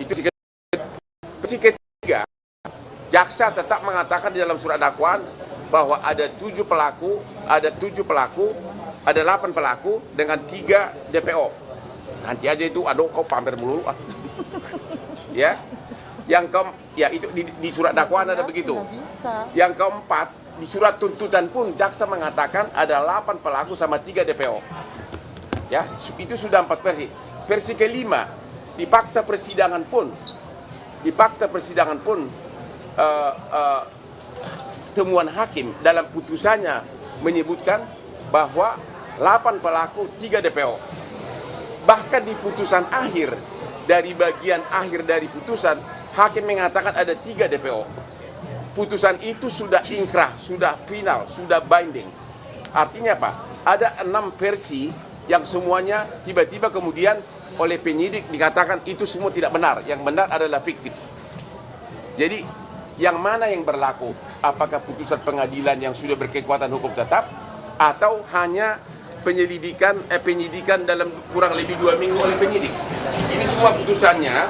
Itu versi ketiga, jaksa tetap mengatakan di dalam surat dakwaan bahwa ada 7 pelaku, ada 8 pelaku dengan 3 DPO. Nanti aja itu, aduh kau pamer melulu. Ya, itu di surat dakwaan ada begitu. Yang keempat, di surat tuntutan pun jaksa mengatakan ada 8 pelaku sama 3 DPO. Ya, itu sudah 4 versi. Versi kelima, di fakta persidangan pun temuan hakim dalam putusannya menyebutkan bahwa 8 pelaku 3 DPO. Bahkan di putusan akhir, dari bagian akhir dari putusan, hakim mengatakan ada 3 DPO. Putusan itu sudah inkrah, sudah final, sudah binding. Artinya apa? Ada 6 versi yang semuanya tiba-tiba kemudian oleh penyidik dikatakan itu semua tidak benar. Yang benar adalah fiktif. Jadi yang mana yang berlaku? Apakah putusan pengadilan yang sudah berkekuatan hukum tetap atau hanya penyidikan dalam kurang lebih 2 minggu oleh penyidik? Ini semua putusannya,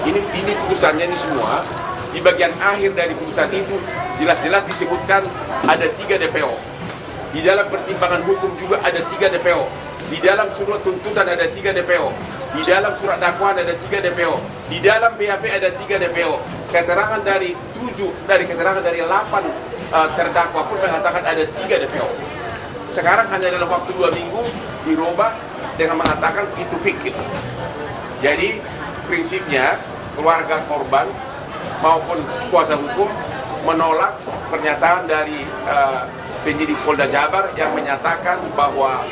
ini putusannya ini semua di bagian akhir dari putusan itu jelas-jelas disebutkan ada 3 DPO. Di dalam pertimbangan hukum juga ada 3 DPO. Di dalam surat tuntutan ada 3 DPO. Di dalam surat dakwaan ada 3 DPO. Di dalam BAP ada 3 DPO. Keterangan dari 8 terdakwa pun mengatakan ada 3 DPO. Sekarang hanya dalam waktu 2 minggu dirubah dengan mengatakan itu fiktif. Jadi prinsipnya keluarga korban maupun kuasa hukum menolak pernyataan dari penyidik Polda Jabar yang menyatakan bahwa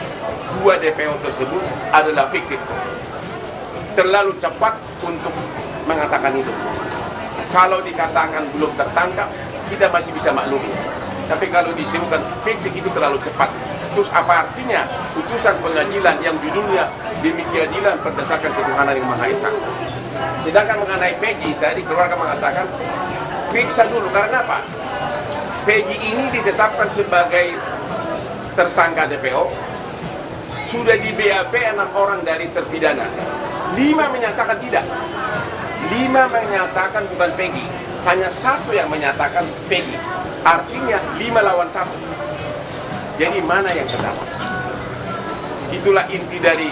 2 DPO tersebut adalah fiktif. Terlalu cepat untuk mengatakan itu. Kalau dikatakan belum tertangkap, kita masih bisa maklumi. Tapi kalau disebutkan fiktif itu terlalu cepat. Terus apa artinya putusan pengadilan yang judulnya demi keadilan berdasarkan ketuhanan yang Maha Esa? Sedangkan mengenai Peggy, tadi keluarga mengatakan periksa dulu. Karena apa? Peggy ini ditetapkan sebagai tersangka DPO. Sudah di BAP 6 orang dari terpidana. 5 menyatakan tidak. 5 menyatakan bukan Peggy. Hanya 1 yang menyatakan Peggy. Artinya 5 lawan 1. Jadi mana yang benar? Itulah inti dari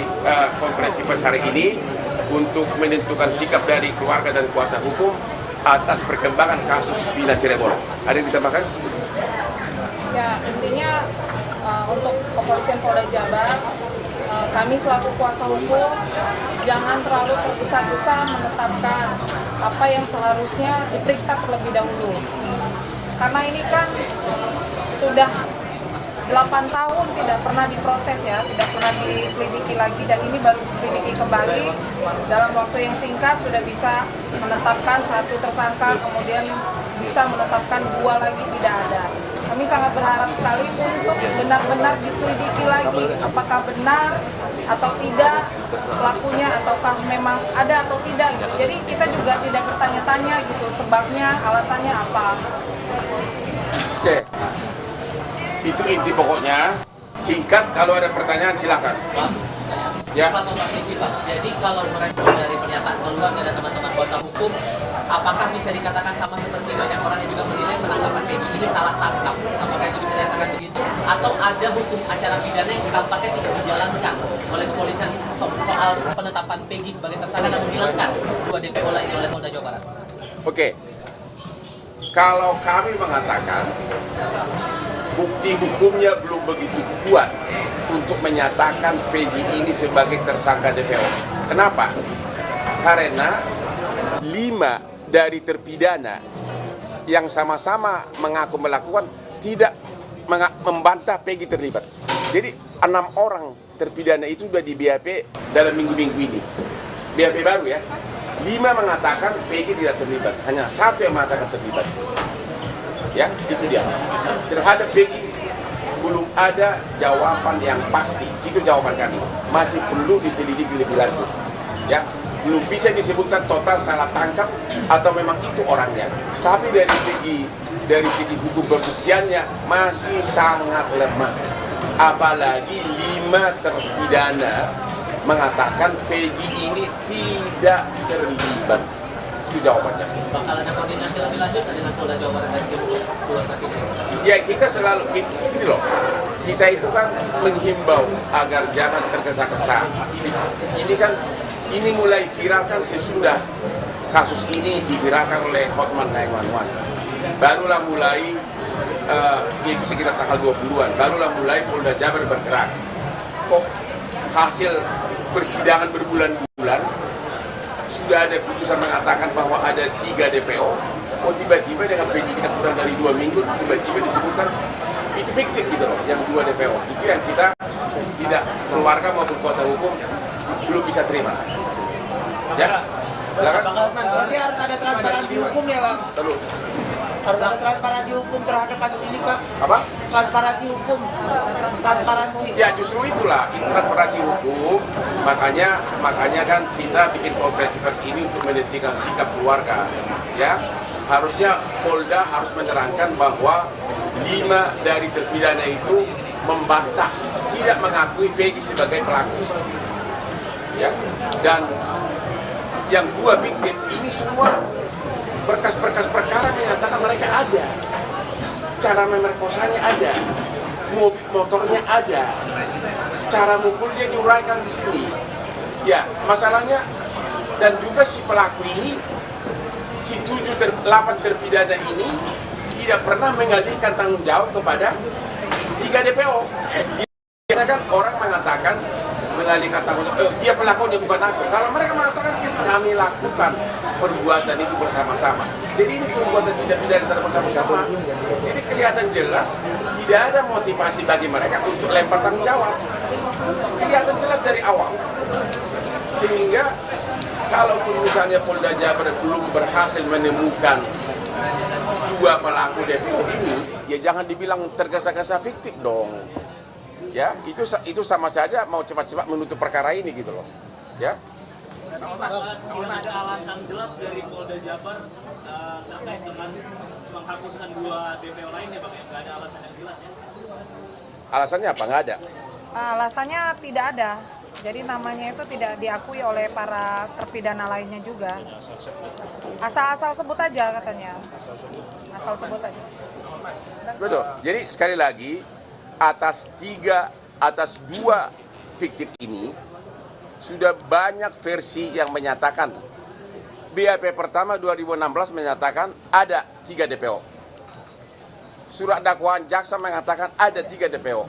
konferensi pers hari ini untuk menentukan sikap dari keluarga dan kuasa hukum atas perkembangan kasus Vina Cirebon. Ada yang ditambahkan? Ya, intinya untuk Kepolisian Polda Jabar, kami selaku kuasa hukum jangan terlalu tergesa-gesa menetapkan apa yang seharusnya diperiksa terlebih dahulu. Karena ini kan sudah 8 tahun tidak pernah diproses ya, tidak pernah diselidiki lagi, dan ini baru diselidiki kembali dalam waktu yang singkat sudah bisa menetapkan 1 tersangka, kemudian bisa menetapkan 2 lagi tidak ada. Kami sangat berharap sekali untuk benar-benar diselidiki lagi apakah benar atau tidak pelakunya, ataukah memang ada atau tidak gitu. Jadi kita juga tidak bertanya-tanya gitu sebabnya, alasannya apa. Oke. Itu inti pokoknya. Singkat, kalau ada pertanyaan silakan. Ya. Jadi kalau merespon dari pernyataan keluarga dan teman-teman kuasa hukum, apakah bisa dikatakan sama seperti banyak orang yang juga menilai penangkapan Peggy ini salah tangkap? Apakah itu bisa dikatakan begitu? Atau ada hukum acara pidana yang tampaknya tidak dijalankan oleh kepolisian soal penetapan Peggy sebagai tersangka dan menghilangkan 2 DPO lainnya oleh Polda Jawa Barat? Oke. Kalau kami mengatakan bukti hukumnya belum begitu kuat untuk menyatakan Peggy ini sebagai tersangka DPO. Kenapa? Karena 5 dari terpidana yang sama-sama mengaku melakukan tidak membantah Peggy terlibat. Jadi 6 orang terpidana itu sudah di BAP dalam minggu-minggu ini. BAP baru ya. 5 mengatakan Peggy tidak terlibat, hanya 1 yang mengatakan terlibat. Ya, itu dia. Terhadap Peggy belum ada jawaban yang pasti. Itu jawaban kami. Masih perlu diselidiki lebih lanjut. Ya, belum bisa disebutkan total salah tangkap atau memang itu orangnya. Tapi dari segi hukum pembuktiannya masih sangat lemah. Apalagi 5 terpidana mengatakan Peggy ini tidak terlibat. Itu jawabannya. Bakal ada koordinasi lebih lanjut dengan Polda Jawa Barat dan tim keluarga ini. Ya kita selalu, ini loh, kita itu kan menghimbau agar jangan tergesa-gesa. Ini mulai viral kan sesudah kasus ini diviralkan oleh Hotman 911. Barulah mulai, itu sekitar tanggal 20-an, barulah mulai Polda Jabar bergerak. Kok hasil persidangan berbulan-bulan, sudah ada putusan mengatakan bahwa ada 3 DPO, oh tiba-tiba dengan penyidikan kurang dari 2 minggu, tiba-tiba disebutkan itu fiktif gitu loh, yang 2 DPO. Itu yang kita tidak, keluarga maupun kuasa hukum belum bisa terima. Ya, silakan. Berarti harus ada transparansi hukum ya, Bang? Terus. Harus ada transparansi hukum terhadap kasus ini, Pak. Apa? Transparansi hukum. Transparansi. Ya justru itulah transparansi hukum, makanya kan kita bikin konferensi pers ini untuk menentukan sikap keluarga. Ya, harusnya Polda harus menerangkan bahwa 5 dari terpidana itu membantah, tidak mengakui Peggy sebagai pelaku. Ya, dan yang 2 fiktif ini semua berkas-berkas perkara menyatakan mereka ada, cara memerkosanya ada, motornya ada, cara mukulnya diuraikan di sini. Ya, masalahnya dan juga si pelaku ini, si 8 terpidana ini tidak pernah mengalihkan tanggung jawab kepada 3 DPO. Karena kan orang mengatakan mengalihkan tanggung jawab, dia pelakunya bukan aku. Kalau mereka mengatakan kami lakukan perbuatan itu bersama-sama. Jadi ini perbuatan tidak pidana secara bersama-sama. Jadi kelihatan jelas tidak ada motivasi bagi mereka untuk lempar tanggung jawab. Kelihatan jelas dari awal. Sehingga kalaupun misalnya Polda Jabar belum berhasil menemukan 2 pelaku DPO ini, ya jangan dibilang tergesa-gesa fiktif dong. Ya, itu sama saja mau cepat-cepat menutup perkara ini gitu loh. Ya. Belum ada alasan jelas dari Polda Jabar terkait dengan menghapuskan 2 DPO lainnya, Bang. Nggak ada alasan yang jelas ya? Alasannya apa? Nggak ada. Alasannya tidak ada. Jadi namanya itu tidak diakui oleh para terpidana lainnya juga. Asal-asal sebut aja katanya. Asal sebut aja. Betul. Jadi sekali lagi atas 2 fiktif ini sudah banyak versi yang menyatakan. BAP pertama 2016 menyatakan ada 3 DPO. Surat dakwaan jaksa mengatakan ada 3 DPO.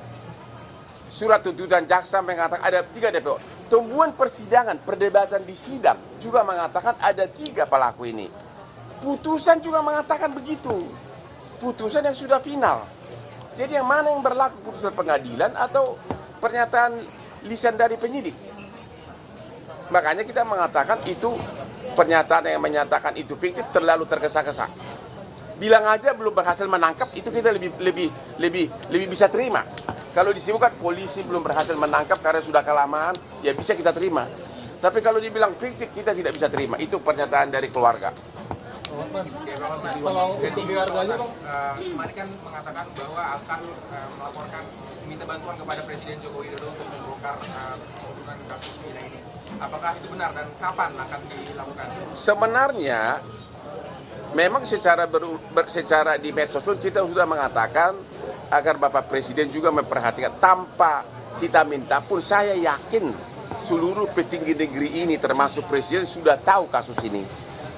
Surat tuntutan jaksa mengatakan ada 3 DPO. Temuan persidangan, perdebatan di sidang juga mengatakan ada 3 pelaku ini. Putusan juga mengatakan begitu. Putusan yang sudah final. Jadi yang mana yang berlaku, putusan pengadilan atau pernyataan lisan dari penyidik? Makanya kita mengatakan itu pernyataan yang menyatakan itu fiktif terlalu tergesa-gesa. Bilang aja belum berhasil menangkap, itu kita lebih bisa terima. Kalau disebutkan polisi belum berhasil menangkap karena sudah kelamaan, ya bisa kita terima. Tapi kalau dibilang fiktif, kita tidak bisa terima. Itu pernyataan dari keluarga. Kalau untuk keluarganya, Bang, kemarin kan mengatakan bahwa akan melaporkan, minta bantuan kepada Presiden Joko Widodo untuk membongkar hubungan kasus Mila ini. Apakah itu benar dan kapan akan dilakukan? Sebenarnya memang secara di medsos pun kita sudah mengatakan agar Bapak Presiden juga memperhatikan. Tanpa kita minta pun saya yakin seluruh petinggi negeri ini termasuk Presiden sudah tahu kasus ini.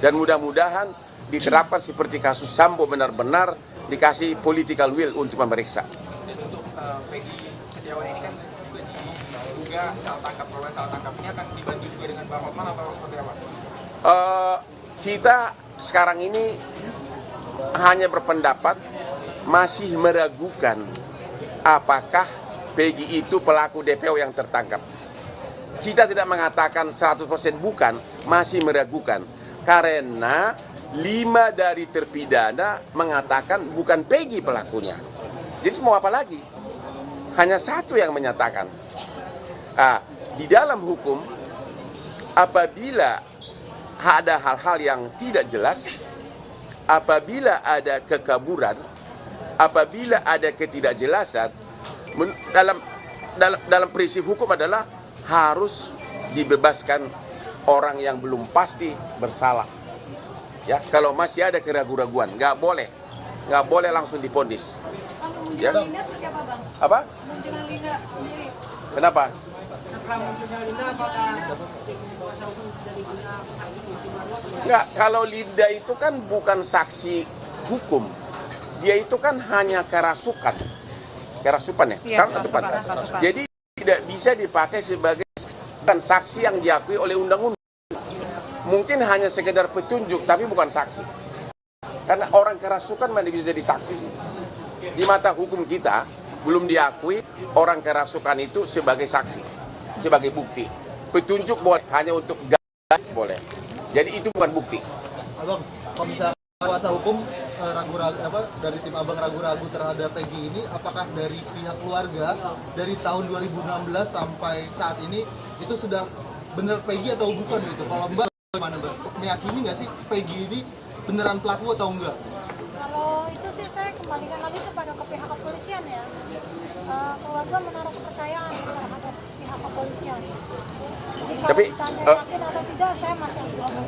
Dan mudah-mudahan diterapkan seperti kasus Sambo, benar-benar dikasih political will untuk memeriksa. Dan untuk Peggy Setiawan ini kan juga diduga salah tangkap, proses salah tangkap ini akan dibantu juga dengan Pak Hotman atau seperti apa? Kita sekarang ini hanya berpendapat masih meragukan apakah Peggy itu pelaku DPO yang tertangkap. Kita tidak mengatakan 100% bukan, masih meragukan. Karena 5 dari terpidana mengatakan bukan Peggy pelakunya. Jadi mau apa lagi? Hanya 1 yang menyatakan. Di dalam hukum, apabila ada hal-hal yang tidak jelas, apabila ada kekaburan, apabila ada ketidakjelasan, dalam prinsip hukum adalah harus dibebaskan orang yang belum pasti bersalah. Ya, kalau masih ada keraguan-raguan, nggak boleh langsung divonis. Ya. Linda seperti apa, Bang? Apa? Munculan Linda sendiri. Kenapa? Setelah munculnya Linda, apakah kuasa hukum dari Linda saksi kunci baru? Enggak, kalau Linda itu kan bukan saksi hukum. Dia itu kan hanya kerasukan. Kerasupan ya? Iya, Sangat tepat. kerasukan. Jadi tidak bisa dipakai sebagai saksi yang diakui oleh undang-undang. Mungkin hanya sekedar petunjuk, tapi bukan saksi. Karena orang kerasukan mana bisa jadi saksi sih? Di mata hukum kita, belum diakui orang kerasukan itu sebagai saksi, sebagai bukti. Petunjuk boleh, hanya untuk garis boleh. Jadi itu bukan bukti. Abang, kalau misalnya kuasa hukum ragu-ragu dari tim Abang ragu-ragu terhadap Peggy ini, apakah dari pihak keluarga dari tahun 2016 sampai saat ini itu sudah benar Peggy atau bukan gitu? Kalau Mbak gimana Mbak? Meyakini nggak sih Peggy ini beneran pelaku atau enggak? Kalau itu sih saya kembalikan lagi kepada pihak kepolisian ya. Keluarga menaruh kepercayaan terhadap pihak kepolisian. Jadi kalau Tapi, ditanya yakin atau tidak, saya masih abu-abu.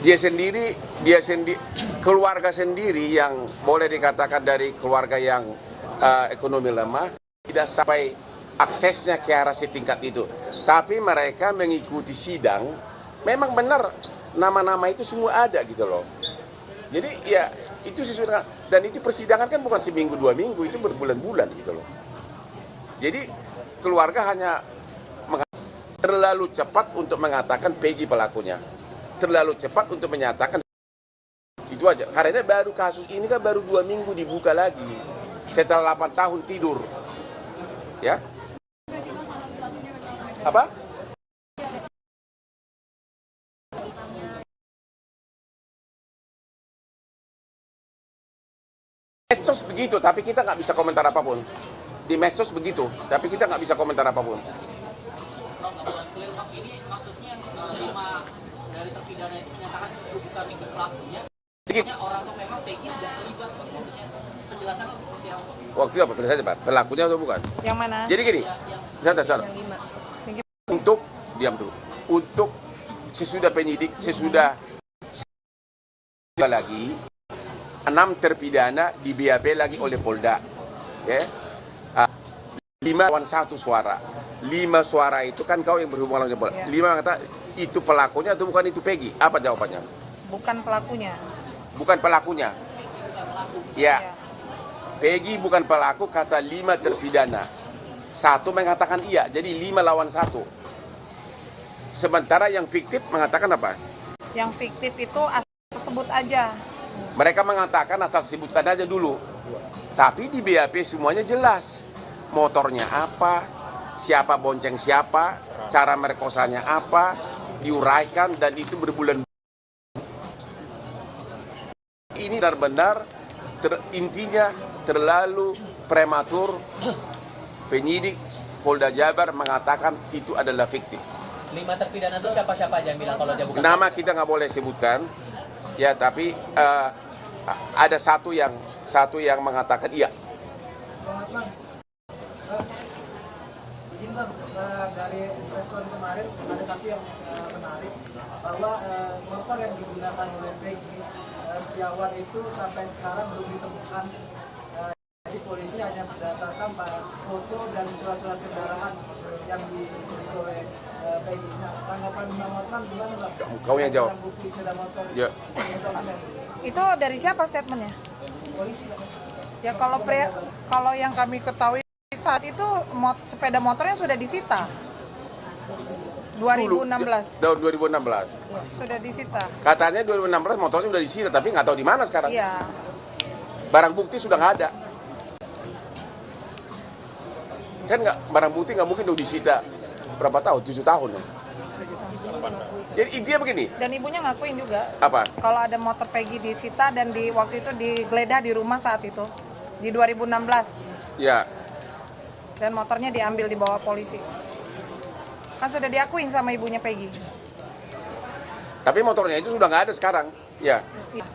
Dia sendiri, keluarga sendiri yang boleh dikatakan dari keluarga yang ekonomi lemah, tidak sampai aksesnya ke arah setingkat itu. Tapi mereka mengikuti sidang, memang benar nama-nama itu semua ada gitu loh. Jadi ya itu sesuai, dan itu persidangan kan bukan seminggu 2 minggu, itu berbulan-bulan gitu loh. Jadi keluarga hanya terlalu cepat untuk mengatakan Peggy pelakunya, terlalu cepat untuk menyatakan itu aja. Karena baru kasus ini kan baru 2 minggu dibuka lagi setelah 8 tahun tidur, ya. Apa? Medsos begitu, tapi kita nggak bisa komentar apapun. Di medsos begitu, tapi kita nggak bisa komentar apapun. Ini maksudnya 5 dari terpidana itu menyatakan bukan itu pelakunya. Dikit. Orang tuh memang Peggy tidak terlibat, maksudnya penjelasan seperti apa? Waktu itu apa? Saja, Pak. Pelakunya atau bukan? Yang mana? Jadi gini, saudara, Yang 5. untuk diam dulu. Untuk sesudah penyidik, sesudah lagi 6 terpidana di BAP lagi oleh Polda. Ya. 5 lawan 1 suara. 5 suara itu kan kau yang berhubungan dengan Polda. 5 kata itu pelakunya atau bukan itu Peggy? Apa jawabannya? Bukan pelakunya. Bukan pelakunya. Ya. Peggy bukan pelaku, kata 5 terpidana. 1 mengatakan iya, jadi 5 lawan 1. Sementara yang fiktif mengatakan apa? Yang fiktif itu asal sebut aja. Mereka mengatakan asal sebutkan aja dulu. Tapi di BAP semuanya jelas. Motornya apa, siapa bonceng siapa, cara merkosanya apa, diuraikan, dan itu berbulan. Ini benar-benar intinya terlalu prematur. Penyidik Polda Jabar mengatakan itu adalah fiktif. 5 terpidana itu siapa-siapa aja yang bilang kalau dia bukan? Nama kita nggak boleh sebutkan, ya, tapi ada satu yang mengatakan iya. Izin Bang, dari respon kemarin ada satu yang menarik bahwa motor yang digunakan oleh Peggy Setiawan itu sampai sekarang belum ditemukan. Jadi polisi hanya berdasarkan foto dan surat-surat kendaraan yang dimiliki oleh Peggy. Nah, tanggapan Bang Hotman gimana Bang? Kau yang jawab. Bukti sepeda motor Ya. Itu dari siapa statementnya? Polisi Bang. Ya kalau yang kami ketahui saat itu sepeda motornya sudah disita. 2016. Tahun 2016. Sudah disita. Katanya 2016 motornya sudah disita, tapi nggak tahu di mana sekarang. Iya. Barang bukti sudah nggak ada. Kan barang bukti nggak mungkin udah disita berapa tahun? 7 tahun ya. Jadi intinya begini. Dan ibunya ngakuin juga. Apa? Kalau ada motor Peggy disita dan waktu itu digeledah di rumah saat itu di 2016. Ya. Dan motornya diambil dibawa polisi. Kan sudah diakuin sama ibunya Peggy. Tapi motornya itu sudah nggak ada sekarang. Ya. Iya.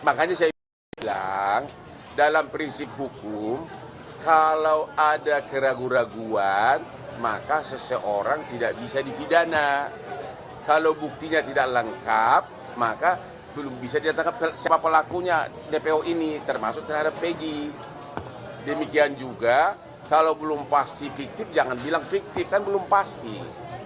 Makanya saya bilang dalam prinsip hukum, kalau ada keraguan-raguan, maka seseorang tidak bisa dipidana. Kalau buktinya tidak lengkap, maka belum bisa ditangkap siapa pelakunya DPO ini, termasuk terhadap Peggy. Demikian juga, kalau belum pasti fiktif, jangan bilang fiktif, kan belum pasti.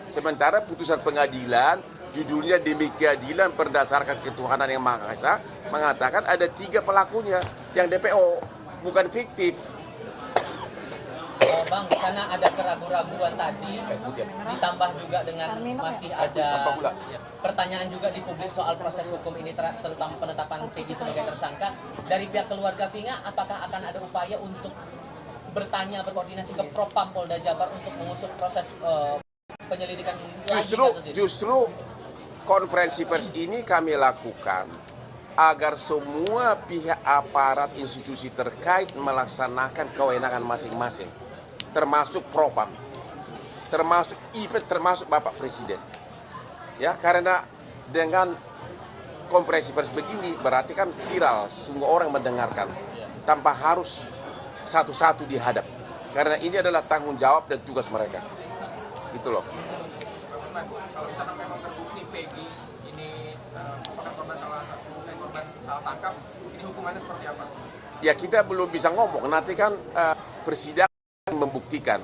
Sementara putusan pengadilan, judulnya demi keadilan berdasarkan ketuhanan yang Maha Esa, mengatakan ada 3 pelakunya yang DPO, bukan fiktif. Bang, karena ada keraguan-raguan tadi, ditambah juga dengan masih ada pertanyaan juga di publik soal proses hukum ini, terutama penetapan Peggy sebagai tersangka. Dari pihak keluarga Vina, apakah akan ada upaya untuk bertanya, berkoordinasi ke Propam Polda Jabar untuk mengusut proses penyelidikan lagi kasus ini? Justru konferensi pers ini kami lakukan agar semua pihak aparat institusi terkait melaksanakan kewenangan masing-masing, termasuk Propam, termasuk Bapak Presiden. Ya, karena dengan konferensi pers begini berarti kan viral, semua orang mendengarkan tanpa harus satu-satu dihadap. Karena ini adalah tanggung jawab dan tugas mereka. Gitu loh. Kalau misalkan memang terbukti Peggy ini merupakan korban salah tangkap, ini hukumannya seperti apa? Ya kita belum bisa ngomong, nanti kan persidangan membuktikan.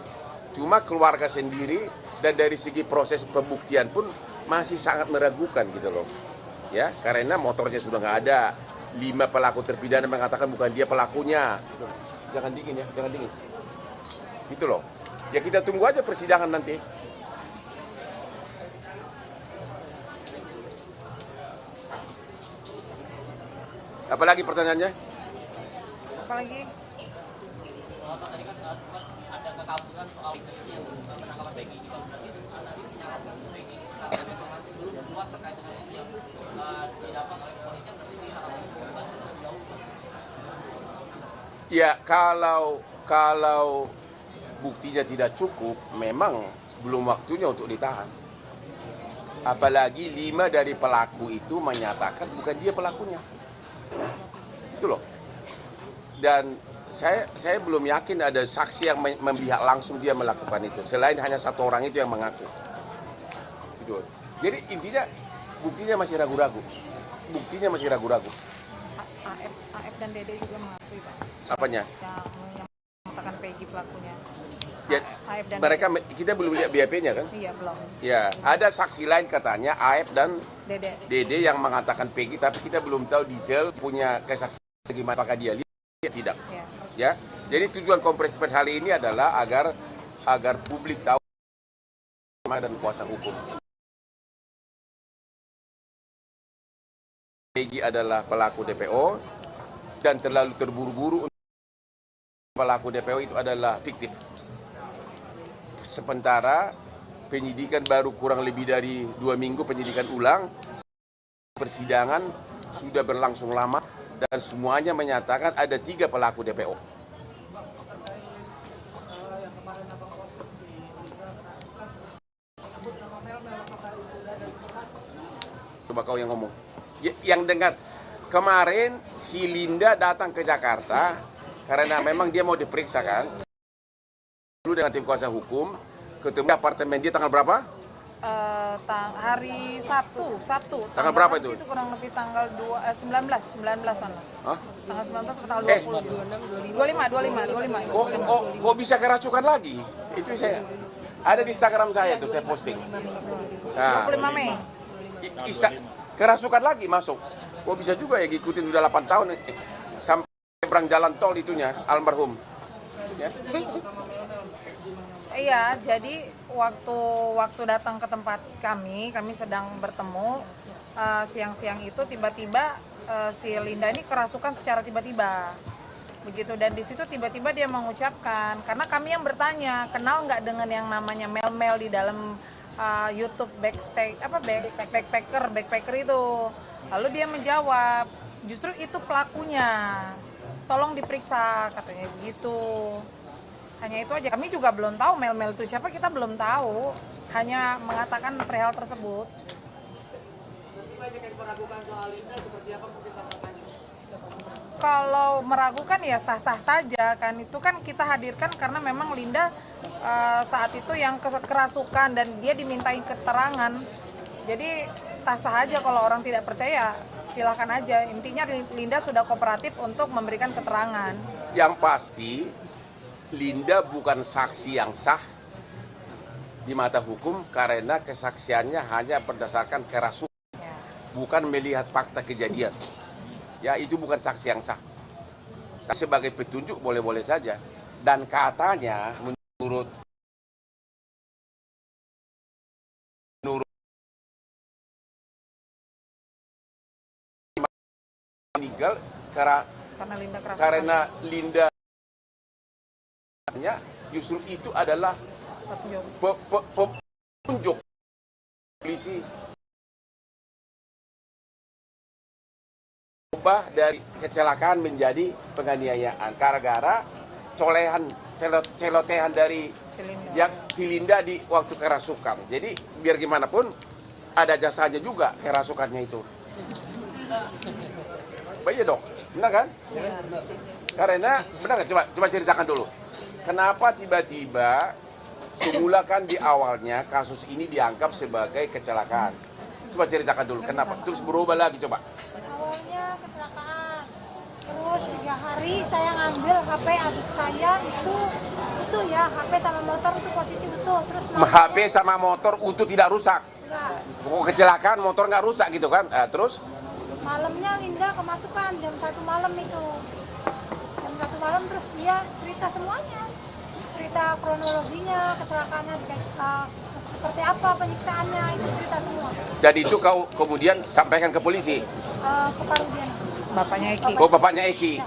Cuma keluarga sendiri dan dari segi proses pembuktian pun masih sangat meragukan gitu loh. Ya, karena motornya sudah nggak ada. 5 pelaku terpidana mengatakan bukan dia pelakunya. Jangan dingin ya, jangan dingin. Gitu loh. Ya kita tunggu aja persidangan nanti. Apalagi pertanyaannya? Apalagi? Tadi kan sempat ada kekaburan soal yang penangkapan Peggy juga, berarti tadi menyarankan Peggy karena informasi belum keluar terkait dengan yang didapat oleh kepolisian, berarti diharapkan bebas terlebih dahulu. Ya kalau buktinya tidak cukup, memang belum waktunya untuk ditahan. Apalagi 5 dari pelaku itu menyatakan bukan dia pelakunya. Itu loh. Dan saya belum yakin ada saksi yang memihak langsung dia melakukan itu. Selain hanya 1 orang itu yang mengaku. Gitu. Jadi intinya buktinya masih ragu-ragu. Buktinya masih ragu-ragu. AF dan Dede juga mengakui, Pak. Apanya? Yang mengatakan Peggy pelakunya. Ya, AF dan mereka kita belum lihat BAP-nya kan? Iya, belum. Ya, ada saksi lain katanya AF dan Dede. Dede yang mengatakan Peggy, tapi kita belum tahu detail punya kesaksian gimana, apakah dia lihat tidak. Ya. Jadi tujuan konferensi pers hari ini adalah agar publik tahu dan kuasa hukum. Peggy adalah pelaku DPO dan terlalu terburu-buru untuk pelaku DPO itu adalah fiktif. Sementara penyidikan baru kurang lebih dari 2 minggu penyidikan ulang, persidangan sudah berlangsung lama dan semuanya menyatakan ada 3 pelaku DPO. Coba kau yang ngomong. Yang dengar kemarin si Linda datang ke Jakarta karena memang dia mau diperiksa kan. Dulu dengan tim kuasa hukum ketemu apartemen dia tanggal berapa? Hari Sabtu. Tanggal berapa itu? Itu kurang lebih tanggal 19 sana. Hah? Tanggal 19 atau tanggal 20? 25. Kok bisa kerasukan lagi? Itu saya. Ada di Instagram saya tuh saya posting. Nah, 25 Mei. Kerasukan lagi masuk. Kok bisa juga ya ngikutin udah 8 tahun sampai berang jalan tol itunya almarhum. Ya. Iya, jadi waktu datang ke tempat kami sedang bertemu siang-siang itu tiba-tiba si Linda ini kerasukan secara tiba-tiba. Begitu, dan di situ tiba-tiba dia mengucapkan, karena kami yang bertanya, kenal nggak dengan yang namanya Mel di dalam YouTube backpacker itu. Lalu dia menjawab, justru itu pelakunya. Tolong diperiksa, katanya begitu. Hanya itu aja. Kami juga belum tahu Mel itu siapa, kita belum tahu. Hanya mengatakan perihal tersebut. Kalau meragukan ya sah-sah saja kan. Itu kan kita hadirkan karena memang Linda saat itu yang kerasukan dan dia dimintain keterangan Jadi sah-sah aja kalau orang tidak percaya, silahkan aja. Intinya Linda sudah kooperatif untuk memberikan keterangan. Yang pasti Linda bukan saksi yang sah di mata hukum karena kesaksiannya hanya berdasarkan kerasukan, bukan melihat fakta kejadian. Ya, itu bukan saksi yang sah. Sebagai petunjuk boleh-boleh saja. Dan katanya menurut meninggal karena Linda justru itu adalah petunjuk polisi ubah dari kecelakaan menjadi penganiayaan gara-gara celotehan dari si Linda di waktu kerasukan. Jadi biar gimana pun ada jasanya juga kerasukannya itu. Iya dong, benar kan? Ya, benar. Karena benar nggak? Coba ceritakan dulu. Kenapa tiba-tiba semula kan di awalnya kasus ini dianggap sebagai kecelakaan? Coba ceritakan dulu. Kenapa? Terus berubah lagi coba. Awalnya kecelakaan. Terus 3 hari saya ngambil HP adik saya itu ya HP sama motor itu posisi utuh. Terus HP sama motor utuh tidak rusak. Enggak. Kecelakaan motor nggak rusak gitu kan? Terus? Malamnya Linda kemasukan jam 1 malam itu. Jam 1 malam terus dia cerita semuanya. Cerita kronologinya, kecelakaannya seperti apa, penyiksaannya, itu cerita semua. Jadi itu kau kemudian sampaikan ke polisi? Ke Parudiana. Bapaknya Eki. Oh, bapaknya Eki.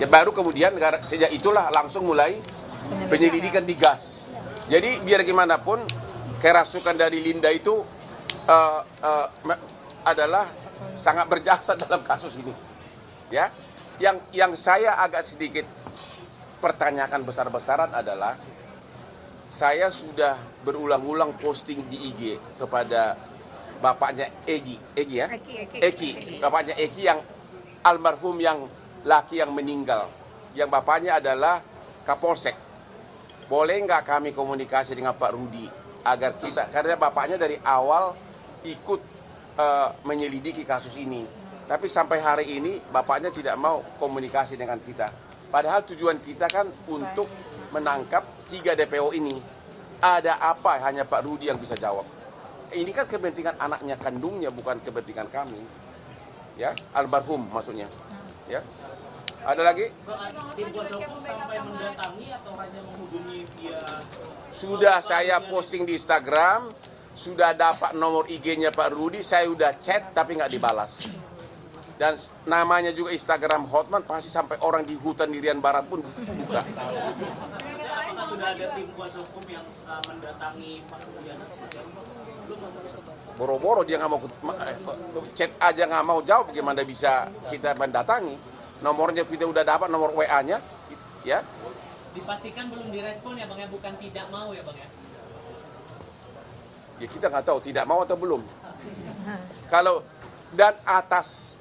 Ya baru kemudian sejak itulah langsung mulai penyelidikan digas. Jadi biar gimana pun kerasukan dari Linda itu adalah sangat berjasa dalam kasus ini, ya. Yang saya agak sedikit pertanyakan besar-besaran adalah saya sudah berulang-ulang posting di IG kepada bapaknya Eki, bapaknya Eki yang almarhum yang laki yang meninggal, yang bapaknya adalah Kapolsek. Boleh nggak kami komunikasi dengan Pak Rudi agar kita, karena bapaknya dari awal ikut menyelidiki kasus ini, tapi sampai hari ini bapaknya tidak mau komunikasi dengan kita. Padahal tujuan kita kan untuk menangkap 3 DPO ini. Ada apa? Hanya Pak Rudi yang bisa jawab. Ini kan kepentingan anaknya kandungnya, bukan kepentingan kami. Ya, almarhum maksudnya. Ya. Ada lagi? Tim kuasa hukum sampai mendatangi atau hanya menghubungi via? Sudah saya posting di Instagram. Sudah dapat nomor IG-nya Pak Rudi, saya udah chat tapi nggak dibalas. Dan namanya juga Instagram Hotman, pasti sampai orang di hutan Irian Barat pun buka. Apakah sudah ada tim kuasa hukum yang mendatangi Pak Rudi? Boro-boro dia nggak mau chat aja nggak mau jawab, bagaimana bisa kita mendatangi? Nomornya kita udah dapat, nomor WA-nya, ya. Dipastikan belum direspon ya Bang ya, bukan tidak mau ya Bang ya? Ya kita nggak tahu tidak mau atau belum. Kalau dan atas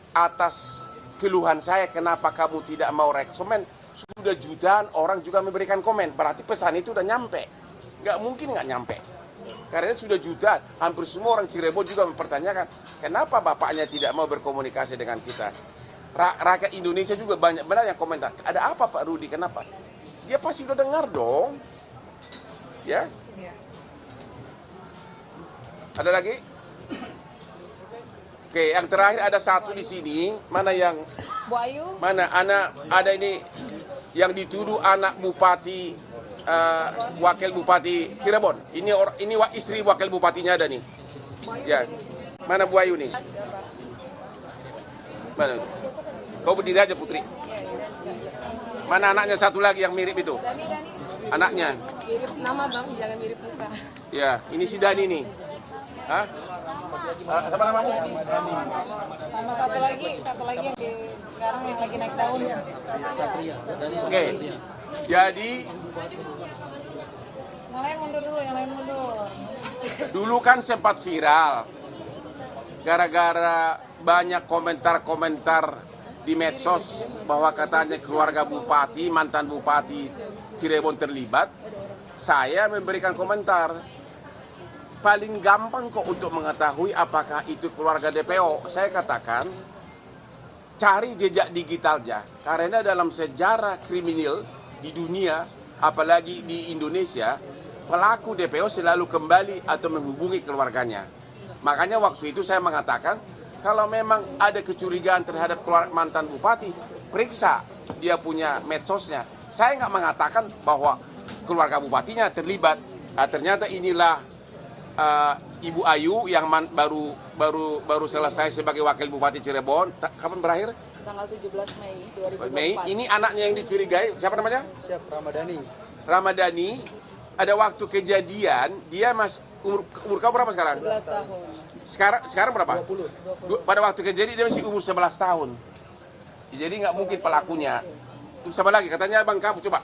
keluhan saya kenapa kamu tidak mau rekomen, sudah jutaan orang juga memberikan komen, berarti pesan itu udah nyampe. Nggak mungkin nggak nyampe. Karena sudah jutaan, hampir semua orang Cirebon juga mempertanyakan kenapa bapaknya tidak mau berkomunikasi dengan kita. Rakyat Indonesia juga banyak benar yang komentar, ada apa Pak Rudi, kenapa? Dia pasti udah dengar dong. Ya. Ada lagi? Oke, yang terakhir ada satu di sini. Mana yang? Bu Ayu. Mana? Ada ini yang dituduh anak bupati, wakil bupati Cirebon. Ini istri wakil bupatinya ada nih. Ya. Mana Bu Ayu nih? Mana? Kau berdiri aja Putri. Mana anaknya satu lagi yang mirip itu? Dani. Anaknya. Mirip nama Bang, jangan mirip muka. Ya, ini si Dani nih. Hah? Sama namamu? Sama satu lagi yang sekarang yang lagi naik daun. Oke. Jadi Yang lain mundur dulu, dulu kan sempat viral gara-gara banyak komentar-komentar di medsos bahwa katanya keluarga bupati, mantan bupati Cirebon terlibat. Saya memberikan komentar. paling gampang kok untuk mengetahui apakah itu keluarga DPO. Saya katakan, cari jejak digitalnya. Karena dalam sejarah kriminal di dunia, apalagi di Indonesia, pelaku DPO selalu kembali atau menghubungi keluarganya. Makanya waktu itu saya mengatakan, kalau memang ada kecurigaan terhadap mantan bupati, periksa dia punya medsosnya. Saya nggak mengatakan bahwa keluarga bupatinya terlibat. Ternyata inilah Ibu Ayu yang baru selesai sebagai wakil bupati Cirebon. Kapan berakhir? Tanggal 17 Mei 2024. Mei. Ini anaknya yang dicurigai. Siapa namanya? Siap, Ramadhani. Ramadhani. Ada waktu kejadian dia umur kamu berapa sekarang? 11 tahun. Sekarang berapa? 20. Pada waktu kejadian dia masih umur 11 tahun. Jadi nggak mungkin pelakunya. Terus sama lagi katanya Bang kamu coba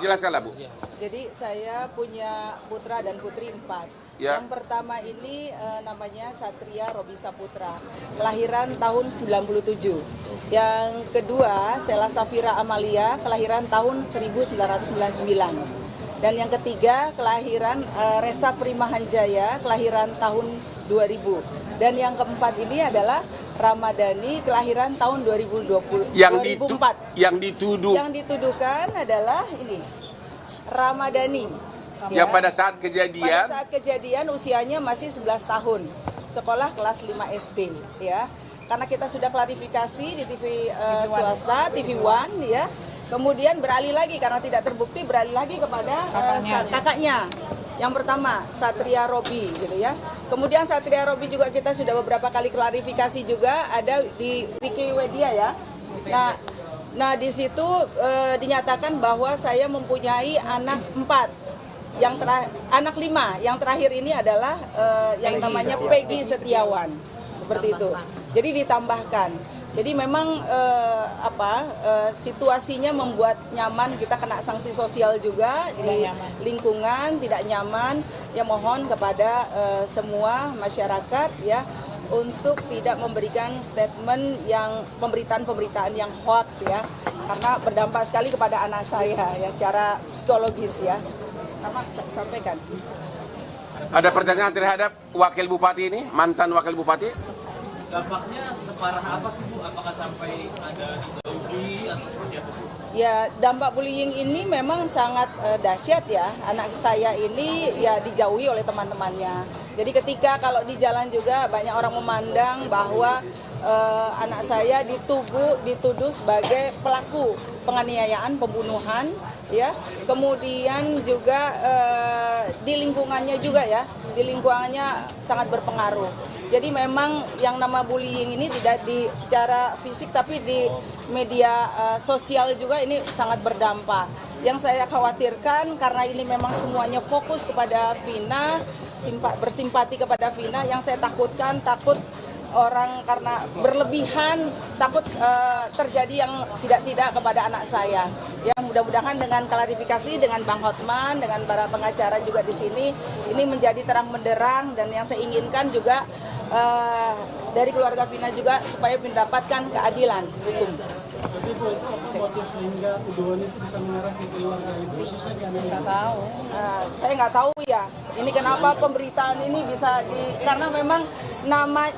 jelaskanlah Bu. Jadi saya punya putra dan putri 4. Ya. Yang pertama ini namanya Satria Robi Saputra, kelahiran tahun 97. Yang kedua Sela Safira Amalia, kelahiran tahun 1999. Dan yang ketiga kelahiran Resa Primahanjaya, kelahiran tahun 2000. Dan yang keempat ini adalah Ramadhani, kelahiran tahun 2004. Yang dituduhkan adalah ini Ramadhani. Yang pada saat kejadian. Pada saat kejadian usianya masih 11 tahun, sekolah kelas 5 SD, ya. Karena kita sudah klarifikasi di TV swasta, TV One, ya. Kemudian beralih lagi karena tidak terbukti, beralih lagi kepada kakaknya. Yang pertama Satria Robi, gitu ya. Kemudian Satria Robi juga kita sudah beberapa kali klarifikasi juga ada di Wikipedia, ya. Nah di situ dinyatakan bahwa saya mempunyai anak 4, anak 5. Yang terakhir ini adalah yang namanya Peggy Setiawan, seperti itu. Jadi ditambahkan. Jadi memang situasinya membuat nyaman, kita kena sanksi sosial juga di lingkungan, tidak nyaman. Ya mohon kepada semua masyarakat ya untuk tidak memberikan statement yang pemberitaan yang hoax ya, karena berdampak sekali kepada anak saya ya secara psikologis ya. Karena saya sampaikan. Ada pertanyaan terhadap wakil bupati ini, mantan wakil bupati? Dampaknya separah apa sih Bu? Apakah sampai ada dijauhi atau seperti apa? Ya, dampak bullying ini memang sangat dahsyat ya. Anak saya ini ya dijauhi oleh teman-temannya. Jadi ketika kalau di jalan juga banyak orang memandang bahwa anak saya dituduh sebagai pelaku penganiayaan, pembunuhan, ya. Kemudian juga di lingkungannya juga ya, di lingkungannya sangat berpengaruh. Jadi memang yang nama bullying ini tidak secara fisik tapi di media sosial juga ini sangat berdampak. Yang saya khawatirkan karena ini memang semuanya fokus kepada Vina, bersimpati kepada Vina, yang saya takut orang karena berlebihan takut terjadi yang tidak kepada anak saya. Yang mudah-mudahan dengan klarifikasi dengan Bang Hotman, dengan para pengacara juga di sini, ini menjadi terang benderang, dan yang saya inginkan juga dari keluarga Vina juga supaya mendapatkan keadilan hukum. Tapi Bu, itu apa motif sehingga tuduhan itu bisa mengarah ke keluarga itu? Khususnya di Amerika? Nggak tahu. Saya nggak tahu ya. Ini kenapa pemberitaan ini bisa karena memang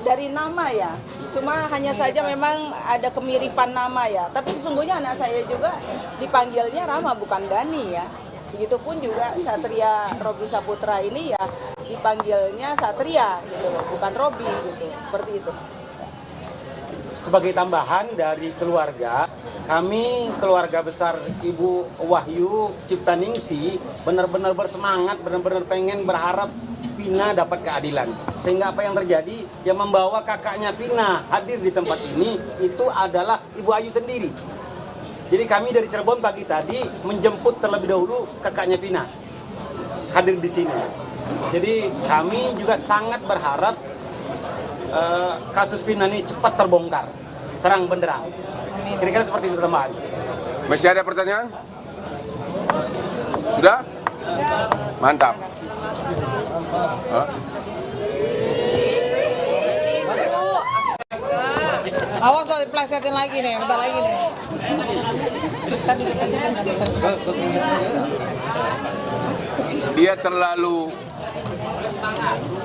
dari nama ya. Cuma hanya saja memang ada kemiripan nama ya. Tapi sesungguhnya anak saya juga dipanggilnya Rama bukan Dani ya. Begitupun juga Satria Robi Saputra ini ya dipanggilnya Satria gitu loh, bukan Robi gitu. Seperti itu. Sebagai tambahan dari keluarga, kami keluarga besar Ibu Wahyu Ciptaningsih benar-benar bersemangat, benar-benar pengen berharap Vina dapat keadilan. Sehingga apa yang terjadi, yang membawa kakaknya Vina hadir di tempat ini itu adalah Ibu Ayu sendiri. Jadi kami dari Cirebon pagi tadi menjemput terlebih dahulu kakaknya Vina hadir di sini. Jadi kami juga sangat berharap kasus Vina ini cepat terbongkar, terang benderang. Kira-kira seperti itu teman. Masih ada pertanyaan? Sudah? Mantap. Awas loh, diplesetin lagi nih, bentar lagi nih. Tadi Dia terlalu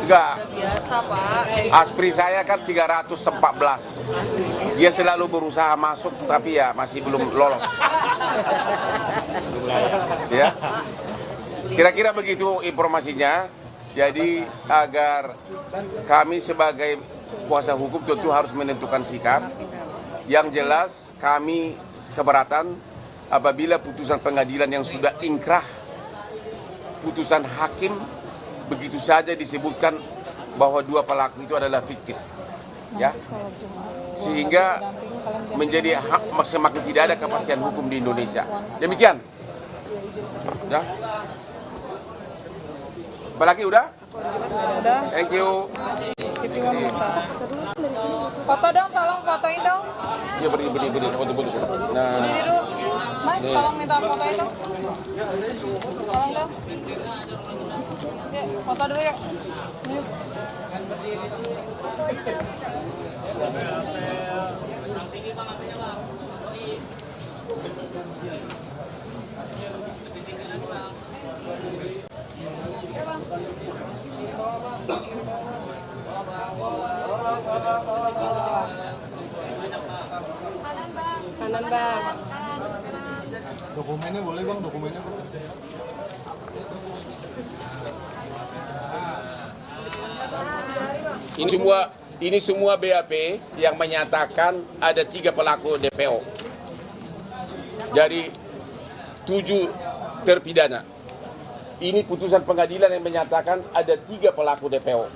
enggak. Biasa Pak. Aspri saya kan 314. Dia selalu berusaha masuk tapi ya masih belum lolos. Ya. Kira-kira begitu informasinya. Jadi agar kami sebagai kuasa hukum tentu harus menentukan sikap. Yang jelas kami keberatan apabila putusan pengadilan yang sudah inkrah, putusan hakim begitu saja disebutkan bahwa dua pelaku itu adalah fiktif, ya, sehingga menjadi semakin tidak ada kepastian hukum di Indonesia. Demikian, ya. Apalagi udah? Udah. Thank you. Foto dong, tolong fotoin dong. Ya beri foto. Nah, Ini dulu. Mas, tolong minta fotoin dong. Tolong dong. Yuk, foto dulu yuk. Yuk. Kanan bang. Dokumennya boleh bang, dokumennya. Ini semua BAP yang menyatakan ada 3 pelaku DPO dari 7 terpidana. Ini putusan pengadilan yang menyatakan ada 3 pelaku DPO.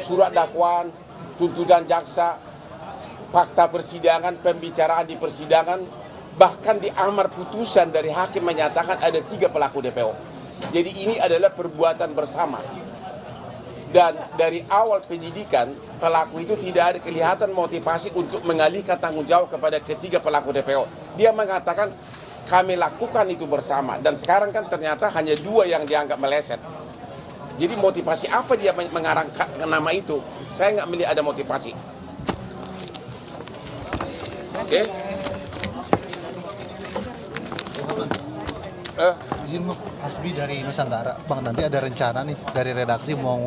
Surat dakwaan, tuntutan jaksa, fakta persidangan, pembicaraan di persidangan, bahkan di amar putusan dari hakim menyatakan ada 3 pelaku DPO. Jadi ini adalah perbuatan bersama. Dan dari awal penyidikan, pelaku itu tidak ada kelihatan motivasi untuk mengalihkan tanggung jawab kepada ketiga pelaku DPO. Dia mengatakan kami lakukan itu bersama, dan sekarang kan ternyata hanya 2 yang dianggap meleset. Jadi motivasi apa dia mengarangkan nama itu? Saya nggak melihat ada motivasi. Oke? Izin Bang, Hasbi dari Nusantara. Bang, nanti ada rencana nih dari redaksi mau